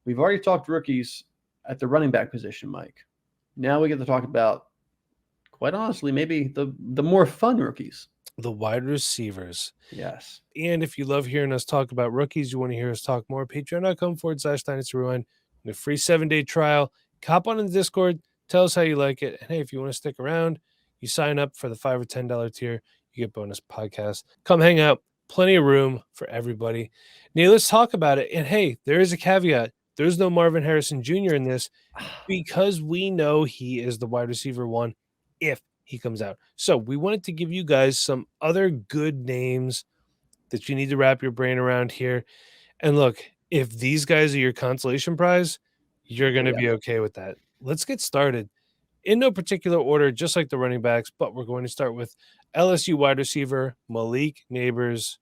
We've already talked rookies at the running back position, Mike. Now we get to talk about, quite honestly, maybe the more fun rookies. The wide receivers. Yes. And if you love hearing us talk about rookies, you want to hear us talk more, patreon.com/Dynasty Rewind. A free 7-day trial. Hop on in the Discord. Tell us how you like it. And hey, if you want to stick around, you sign up for the $5 or $10 tier. You get bonus podcasts. Come hang out. Plenty of room for everybody. Now, let's talk about it. And hey, there is a caveat. There's no Marvin Harrison Jr. in this because we know he is the wide receiver one if he comes out. So we wanted to give you guys some other good names that you need to wrap your brain around here. And look, if these guys are your consolation prize, you're going to be okay with that. Let's get started. In no particular order, just like the running backs, but we're going to start with LSU wide receiver Malik Nabers.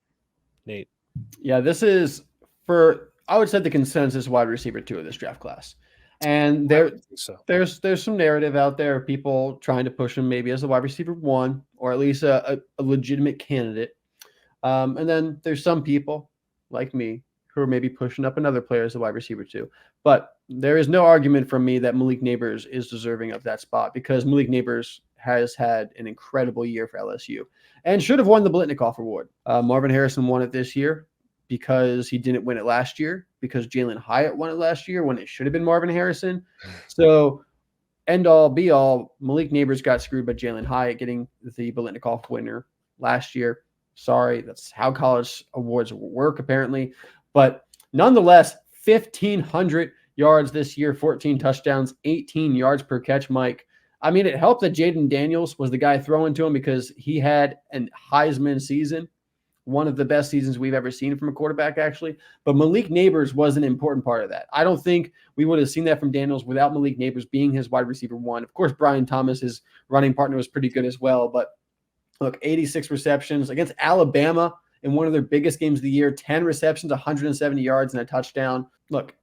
Nate. Yeah, this is I would say the consensus wide receiver 2 of this draft class. And there's some narrative out there of people trying to push him maybe as a wide receiver 1 or at least a legitimate candidate. And then there's some people like me who are maybe pushing up another player as a wide receiver 2. But there is no argument from me that Malik Nabers is deserving of that spot because Malik Nabers has had an incredible year for LSU and should have won the Blitnikoff Award. Marvin Harrison won it this year because he didn't win it last year, because Jalen Hyatt won it last year when it should have been Marvin Harrison. So end all be all, Malik Nabers got screwed by Jalen Hyatt getting the Blitnikoff winner last year. Sorry, that's how college awards work apparently. But nonetheless, 1,500 yards this year, 14 touchdowns, 18 yards per catch, Mike. I mean, it helped that Jaden Daniels was the guy throwing to him because he had a Heisman season, one of the best seasons we've ever seen from a quarterback, actually. But Malik Nabers was an important part of that. I don't think we would have seen that from Daniels without Malik Nabers being his wide receiver 1. Of course, Brian Thomas, his running partner, was pretty good as well. But look, 86 receptions against Alabama in one of their biggest games of the year, 10 receptions, 170 yards, and a touchdown. Look,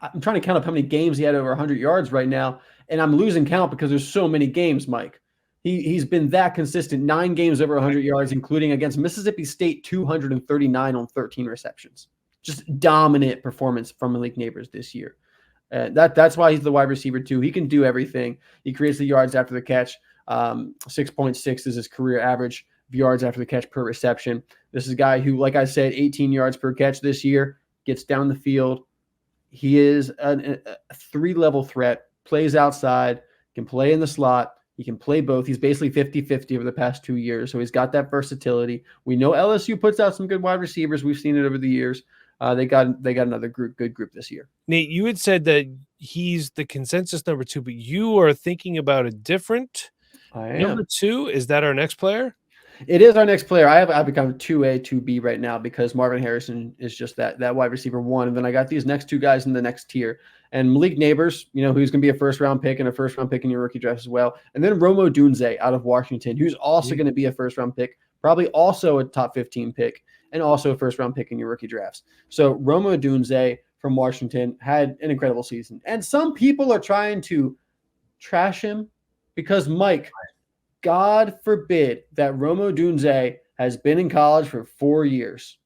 I'm trying to count up how many games he had over 100 yards right now, and I'm losing count because there's so many games, Mike. He's been that consistent, 9 games over 100 yards, including against Mississippi State, 239 on 13 receptions. Just dominant performance from Malik Nabers this year. That's why he's the wide receiver 2. He can do everything. He creates the yards after the catch. 6.6 is his career average of yards after the catch per reception. This is a guy who, like I said, 18 yards per catch this year, gets down the field. He is a 3-level threat, plays outside, can play in the slot. He can play both. He's basically 50-50 over the past 2 years, so he's got that versatility. We know LSU puts out some good wide receivers. We've seen it over the years. They got another good group this year. Nate, you had said that he's the consensus number 2, but you are thinking about a different number 2. Is that our next player? It is our next player. I've become 2A, 2B right now because Marvin Harrison is just that wide receiver 1. And then I got these next 2 guys in the next tier. And Malik Nabers, who's going to be a first-round pick and a first-round pick in your rookie draft as well. And then Odunze out of Washington, who's also going to be a first-round pick, probably also a top 15 pick, and also a first-round pick in your rookie drafts. So Odunze from Washington had an incredible season. And some people are trying to trash him because, Mike, God forbid that Odunze has been in college for 4 years.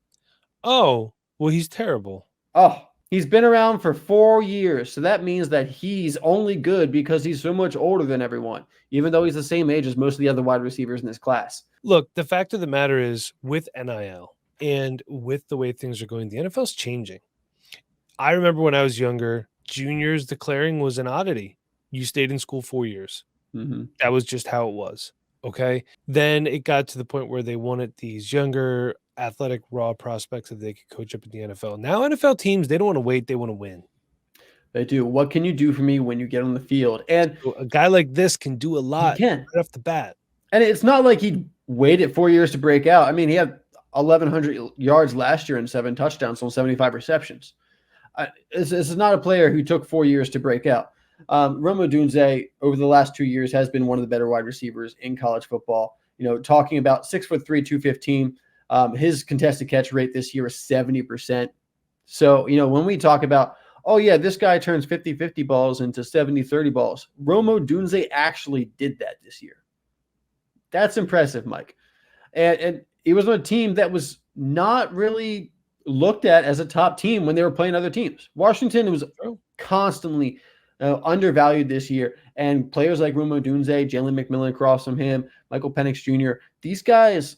Oh, well, he's terrible. Oh, he's been around for 4 years. So that means that he's only good because he's so much older than everyone, even though he's the same age as most of the other wide receivers in this class. Look, the fact of the matter is with NIL and with the way things are going, the NFL's changing. I remember when I was younger, juniors declaring was an oddity. You stayed in school 4 years. Mm-hmm. That was just how it was. Okay. Then it got to the point where they wanted these younger, athletic, raw prospects that they could coach up in the NFL. Now, NFL teams, they don't want to wait. They want to win. They do. What can you do for me when you get on the field? And so a guy like this can do a lot. He can. Right off the bat. And it's not like he waited 4 years to break out. I mean, he had 1,100 yards last year and 7 touchdowns on 75 receptions. This is not a player who took 4 years to break out. Odunze over the last 2 years has been one of the better wide receivers in college football. Talking about 6'3", 215. His contested catch rate this year is 70%. So, when we talk about, oh yeah, this guy turns 50-50 balls into 70-30 balls, Odunze actually did that this year. That's impressive, Mike. And he was on a team that was not really looked at as a top team when they were playing other teams. Washington was constantly undervalued this year, and players like Odunze, Jalen McMillan across from him, Michael Penix Jr., these guys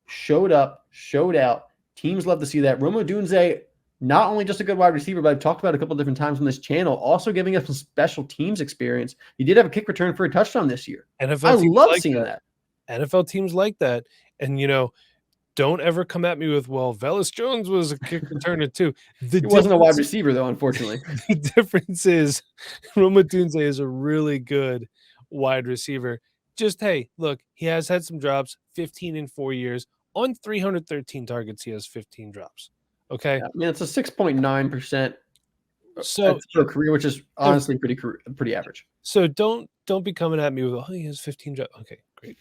showed up, showed out. Teams love to see that. Odunze, not only just a good wide receiver, but I've talked about it a couple different times on this channel, also giving us some special teams experience. He did have a kick return for a touchdown this year. I love seeing that. NFL teams like that. And, don't ever come at me with, well, Velus Jones was a kick returner too. He wasn't a wide receiver, though, unfortunately. The difference is Odunze is a really good wide receiver. Just, hey, look, he has had some drops, 15 in 4 years. On 313 targets, he has 15 drops. Okay? Yeah, I mean, it's a 6.9% for a career, which is honestly pretty average. So don't be coming at me with, oh, he has 15 drops. Okay, great.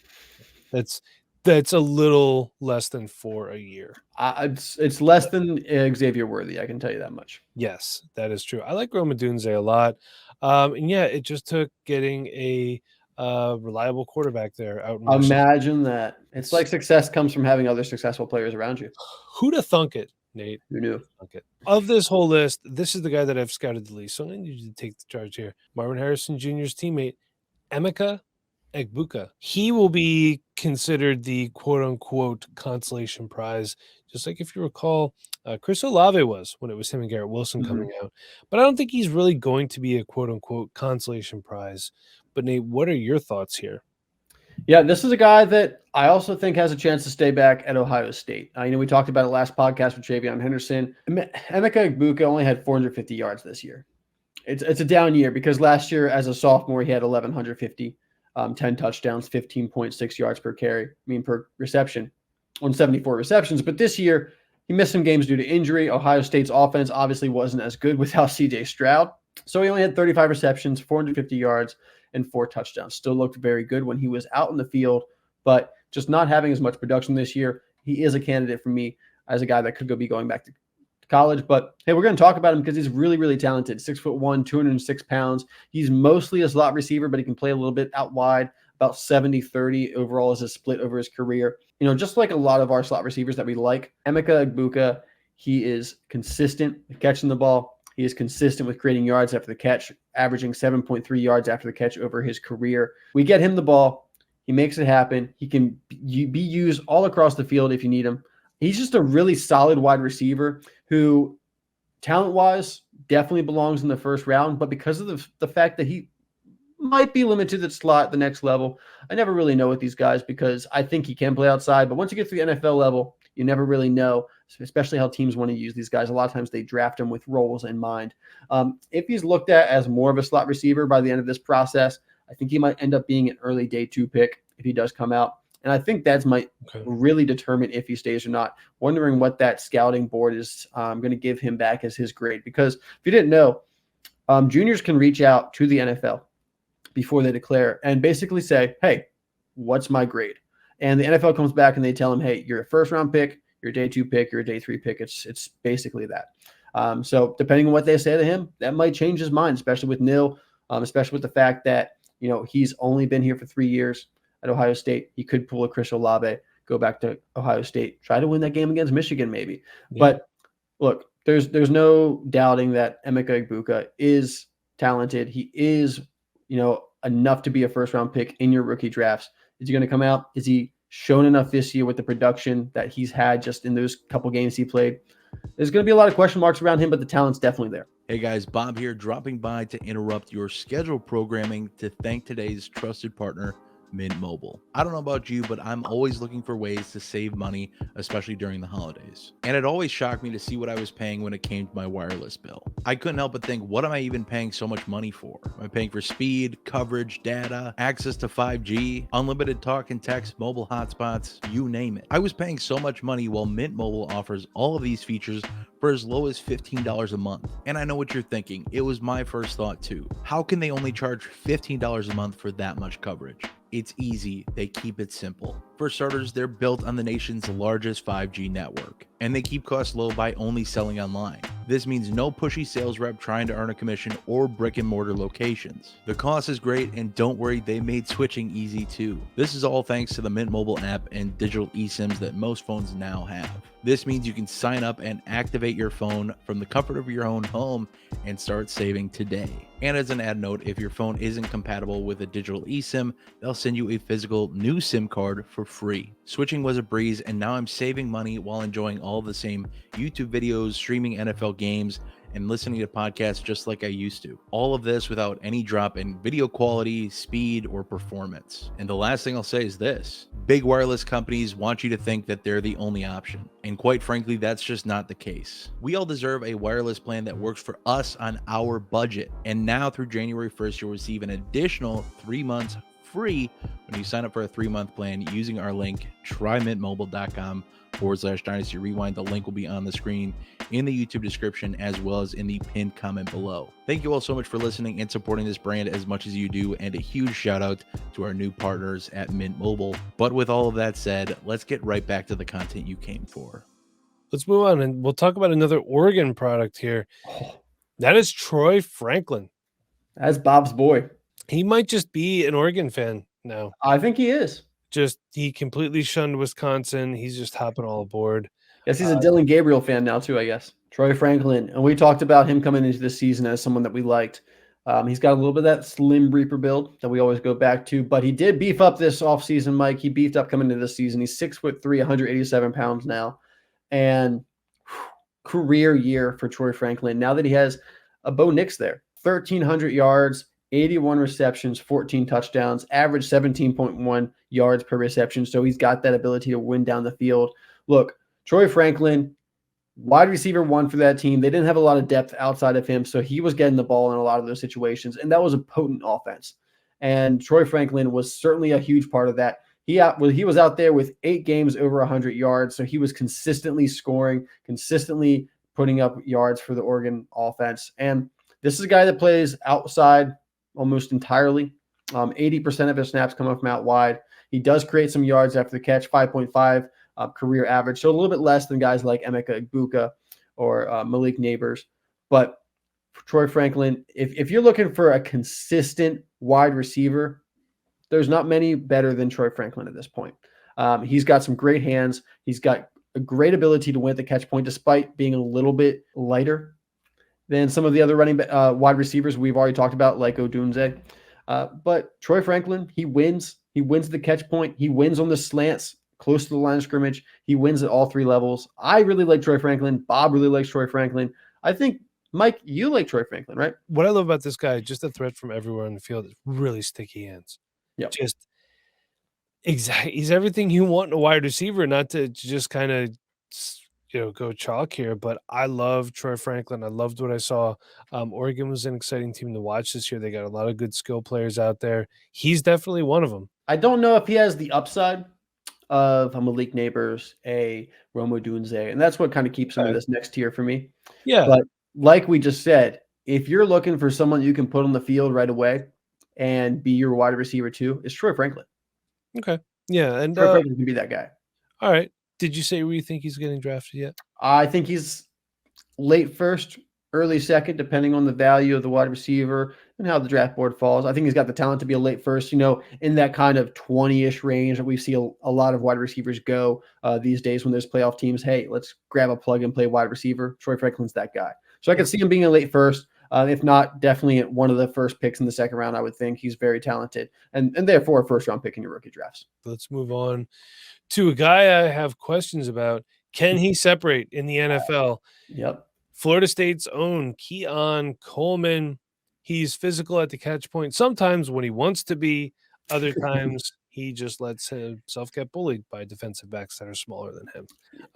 That's a little less than 4 a year. It's less than Xavier Worthy, I can tell you that much. Yes, that is true. I like Odunze a lot. And yeah, it just took getting a reliable quarterback there out. Imagine that. It's like success comes from having other successful players around you. Who'd have thunk it, Nate? Who knew? Okay. Of this whole list, this is the guy that I've scouted the least. So I need you to take the charge here. Marvin Harrison Jr.'s teammate, Emeka Egbuka. He will be considered the quote-unquote consolation prize, just like, if you recall, Chris Olave was when it was him and Garrett Wilson coming out. But I don't think he's really going to be a quote-unquote consolation prize. But Nate, what are your thoughts here? Yeah, this is a guy that I also think has a chance to stay back at Ohio State. We talked about it last podcast with Travion Henderson. Emeka Egbuka only had 450 yards this year. It's a down year because last year as a sophomore, he had 1,150, 10 touchdowns, 15.6 yards per carry, per reception on 74 receptions. But this year, he missed some games due to injury. Ohio State's offense obviously wasn't as good without C.J. Stroud. So he only had 35 receptions, 450 yards, and 4 touchdowns. Still looked very good when he was out in the field, but just not having as much production this year. He is a candidate for me as a guy that could be going back to college. But hey, we're going to talk about him because he's really, really talented. 6'1", 206 pounds. He's mostly a slot receiver, but he can play a little bit out wide. About 70-30 overall as a split over his career. Just like a lot of our slot receivers that we like, Emeka Egbuka, he is consistent with catching the ball. He is consistent with creating yards after the catch, averaging 7.3 yards after the catch over his career. We get him the ball. He makes it happen. He can be used all across the field if you need him. He's just a really solid wide receiver who, talent-wise, definitely belongs in the first round. But because of the fact that he might be limited to the slot, the next level, I never really know with these guys because I think he can play outside. But once you get to the NFL level, you never really know, especially how teams want to use these guys. A lot of times they draft them with roles in mind. If he's looked at as more of a slot receiver by the end of this process, I think he might end up being an early day 2 pick if he does come out. And I think that might really determine if he stays or not. Wondering what that scouting board is going to give him back as his grade. Because if you didn't know, juniors can reach out to the NFL before they declare and basically say, hey, what's my grade? And the NFL comes back and they tell him, hey, you're a first-round pick, you're a day 2 pick, you're a day 3 pick. It's basically that. So depending on what they say to him, that might change his mind, especially with Nil, especially with the fact that, he's only been here for 3 years at Ohio State. He could pull a Chris Olave, go back to Ohio State, try to win that game against Michigan maybe. Yeah. But look, there's no doubting that Emeka Egbuka is talented. He is, enough to be a first-round pick in your rookie drafts. Is he going to come out? Is he shown enough this year with the production that he's had just in those couple games he played? There's going to be a lot of question marks around him, but the talent's definitely there. Hey guys, Bob here, dropping by to interrupt your scheduled programming to thank today's trusted partner, Mint Mobile. I don't know about you, but I'm always looking for ways to save money, especially during the holidays. And it always shocked me to see what I was paying when it came to my wireless bill. I couldn't help but think, what am I even paying so much money for? Am I paying for speed, coverage, data, access to 5G, unlimited talk and text, mobile hotspots, you name it. I was paying so much money while Mint Mobile offers all of these features for as low as $15 a month. And I know what you're thinking. It was my first thought too. How can they only charge $15 a month for that much coverage? It's easy. They keep it simple. For starters, they're built on the nation's largest 5G network, and they keep costs low by only selling online. This means no pushy sales rep trying to earn a commission or brick and mortar locations. The cost is great, and don't worry, they made switching easy too. This is all thanks to the Mint Mobile app and digital eSIMs that most phones now have. This means you can sign up and activate your phone from the comfort of your own home and start saving today. And as an ad note, if your phone isn't compatible with a digital eSIM, they'll send you a physical new SIM card for free. Switching was a breeze, and now I'm saving money while enjoying all the same YouTube videos, streaming NFL games, and listening to podcasts just like I used to. All of this without any drop in video quality, speed, or performance. And the last thing I'll say is this: big wireless companies want you to think that they're the only option. And quite frankly, that's just not the case. We all deserve a wireless plan that works for us on our budget. And now through January 1st, you'll receive an additional 3 months free when you sign up for a 3-month plan using our link, trymintmobile.com/Dynasty Rewind. The link will be on the screen in the YouTube description as well as in the pinned comment below. Thank you all so much for listening and supporting this brand as much as you do, and a huge shout out to our new partners at Mint Mobile. But with all of that said, let's get right back to the content you came for. Let's move on, and we'll talk about another Oregon product here. That is Troy Franklin. That's Bob's boy. He might just be an Oregon fan now. I think he is. He completely shunned Wisconsin. He's just hopping all aboard. Yes, he's a Dylan Gabriel fan now too, I guess. Troy Franklin. And we talked about him coming into this season as someone that we liked. He's got a little bit of that slim reaper build that we always go back to, but he did beef up this offseason, Mike. He beefed up coming into this season. He's 6'3", 187 pounds now. And career year for Troy Franklin. Now that he has a Bo Nix there, 1,300 yards, 81 receptions, 14 touchdowns, average 17.1 yards per reception. So he's got that ability to win down the field. Look, Troy Franklin, wide receiver 1 for that team. They didn't have a lot of depth outside of him, so he was getting the ball in a lot of those situations, and that was a potent offense. And Troy Franklin was certainly a huge part of that. He was out there with 8 games over 100 yards, so he was consistently scoring, consistently putting up yards for the Oregon offense. And this is a guy that plays outside almost entirely. 80% of his snaps come from out wide. He does create some yards after the catch, 5.5 career average, so a little bit less than guys like Emeka Egbuka or Malik Nabers. But for Troy Franklin, if you're looking for a consistent wide receiver, there's not many better than Troy Franklin at this point. He's got some great hands. He's got a great ability to win at the catch point, despite being a little bit lighter than some of the other wide receivers we've already talked about, like Odunze. But Troy Franklin, he wins. He wins the catch point. He wins on the slants close to the line of scrimmage. He wins at all 3 levels. I really like Troy Franklin. Bob really likes Troy Franklin. I think, Mike, you like Troy Franklin, right? What I love about this guy, just a threat from everywhere on the field, is really sticky hands. Yeah. Just exactly. He's everything you want in a wide receiver, not to just kind of, go chalk here, but I love Troy Franklin. I loved what I saw. Oregon was an exciting team to watch this year. They got a lot of good skill players out there. He's definitely one of them. I don't know if he has the upside of a Malik Nabers, a Odunze, and that's what kind of keeps him in this next tier for me. Yeah. But like we just said, if you're looking for someone you can put on the field right away and be your wide receiver too, it's Troy Franklin. Okay. Yeah. And Troy Franklin can be that guy. All right. Did you say where you think he's getting drafted yet? I think he's late first, early second, depending on the value of the wide receiver and how the draft board falls. I think he's got the talent to be a late first, in that kind of 20-ish range that we see a lot of wide receivers go these days when there's playoff teams. Hey, let's grab a plug and play wide receiver. Troy Franklin's that guy. So I could see him being a late first. If not, definitely one of the first picks in the second round. I would think he's very talented and therefore a first round pick in your rookie drafts. Let's move on to a guy I have questions about. Can he separate in the NFL? Yep. Florida State's own Keon Coleman. He's physical at the catch point. Sometimes when he wants to be, other times he just lets himself get bullied by defensive backs that are smaller than him.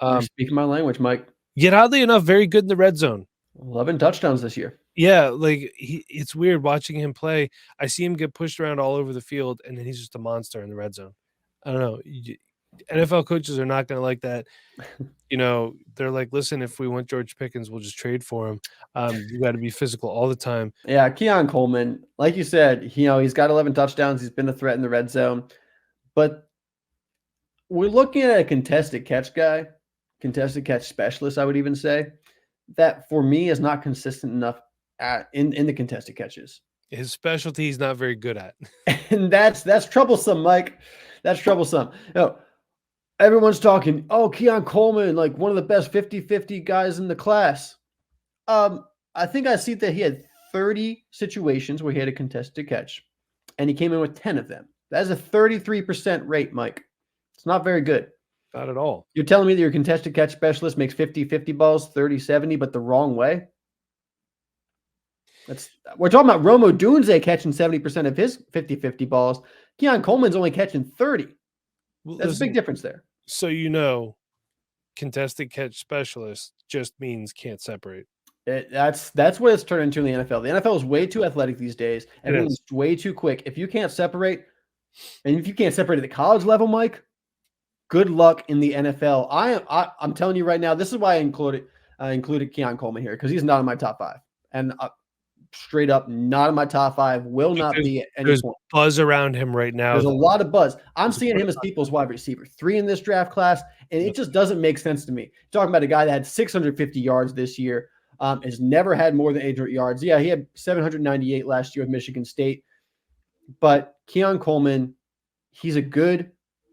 You're speaking my language, Mike. Yet oddly enough, very good in the red zone. 11 touchdowns this year. Yeah, it's weird watching him play. I see him get pushed around all over the field, and then he's just a monster in the red zone. I don't know. NFL coaches are not going to like that. They're like, listen, if we want George Pickens, we'll just trade for him. You got to be physical all the time. Yeah, Keon Coleman, like you said, he's got 11 touchdowns. He's been a threat in the red zone. But we're looking at a contested catch guy, contested catch specialist, I would even say, that for me is not consistent enough in the contested catches. His specialty he's not very good at. And that's troublesome, Mike. That's troublesome. Everyone's talking, oh, Keon Coleman, like one of the best 50-50 guys in the class. I think I see that he had 30 situations where he had a contested catch, and he came in with 10 of them. That is a 33% rate, Mike. It's not very good. Not at all. You're telling me that your contested catch specialist makes 50-50 balls, 30-70, but the wrong way? We're talking about Odunze catching 70% of his 50-50 balls. Keon Coleman's only catching 30. Well, That's a big difference there. So contested catch specialist just means can't separate. That's what it's turned into in the NFL. The NFL is way too athletic these days. Everyone's way too quick. If you can't separate, and if you can't separate at the college level, Mike, good luck in the NFL. I'm telling you right now, this is why I included Keon Coleman here, because he's not in my top 5. And straight up, not in my top 5. Will not be at any point. Buzz around him right now. There's a lot of buzz. I'm seeing him as people's wide receiver 3 in this draft class, and it just doesn't make sense to me. Talking about a guy that had 650 yards this year, has never had more than 800 yards. Yeah, he had 798 last year with Michigan State. But Keon Coleman, he's a good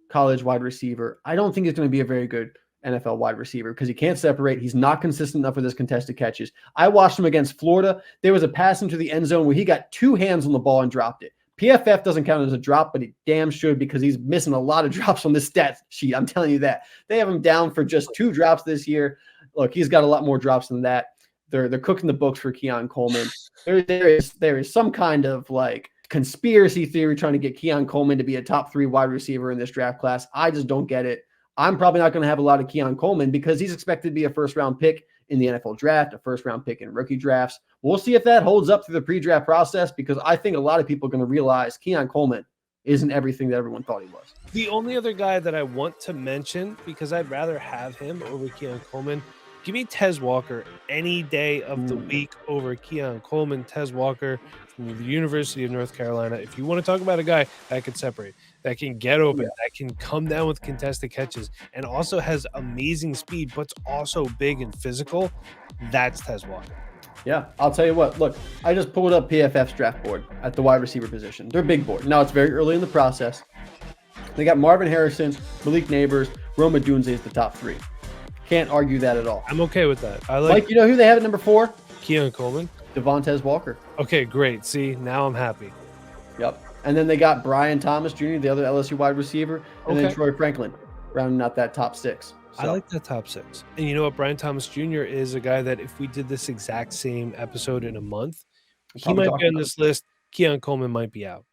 college wide receiver. I don't think he's going to be a very good NFL wide receiver because he can't separate. He's not consistent enough with his contested catches. I watched him against Florida. There was a pass into the end zone where he got 2 hands on the ball and dropped it. PFF doesn't count as a drop, but he damn should, because he's missing a lot of drops on the stat sheet. I'm telling you that. They have him down for just 2 drops this year. Look, he's got a lot more drops than that. They're cooking the books for Keon Coleman. There is some kind of like conspiracy theory trying to get Keon Coleman to be a top 3 wide receiver in this draft class. I just don't get it. I'm probably not going to have a lot of Keon Coleman because he's expected to be a first-round pick in the NFL draft, a first-round pick in rookie drafts. We'll see if that holds up through the pre-draft process, because I think a lot of people are going to realize Keon Coleman isn't everything that everyone thought he was. The only other guy that I want to mention, because I'd rather have him over Keon Coleman, give me Tez Walker any day of the week over Keon Coleman. Tez Walker from the University of North Carolina. If you want to talk about a guy that can separate, that can get open, that can come down with contested catches, and also has amazing speed, but's also big and physical, that's Tez Walker. Yeah, I'll tell you what. Look, I just pulled up PFF's draft board at the wide receiver position. They're big board. Now, it's very early in the process. They got Marvin Harrison, Malik Nabers, Odunze is the top 3. Can't argue that at all. I'm okay with that. Mike, you know who they have at number 4? Keon Coleman. Devontae Walker. Okay, great. See, now I'm happy. Yep. And then they got Brian Thomas Jr., the other LSU wide receiver, and then Troy Franklin, rounding out that top 6. So. I like that top 6. And you know what? Brian Thomas Jr. is a guy that if we did this exact same episode in a month, he might be on this list. Keon Coleman might be out.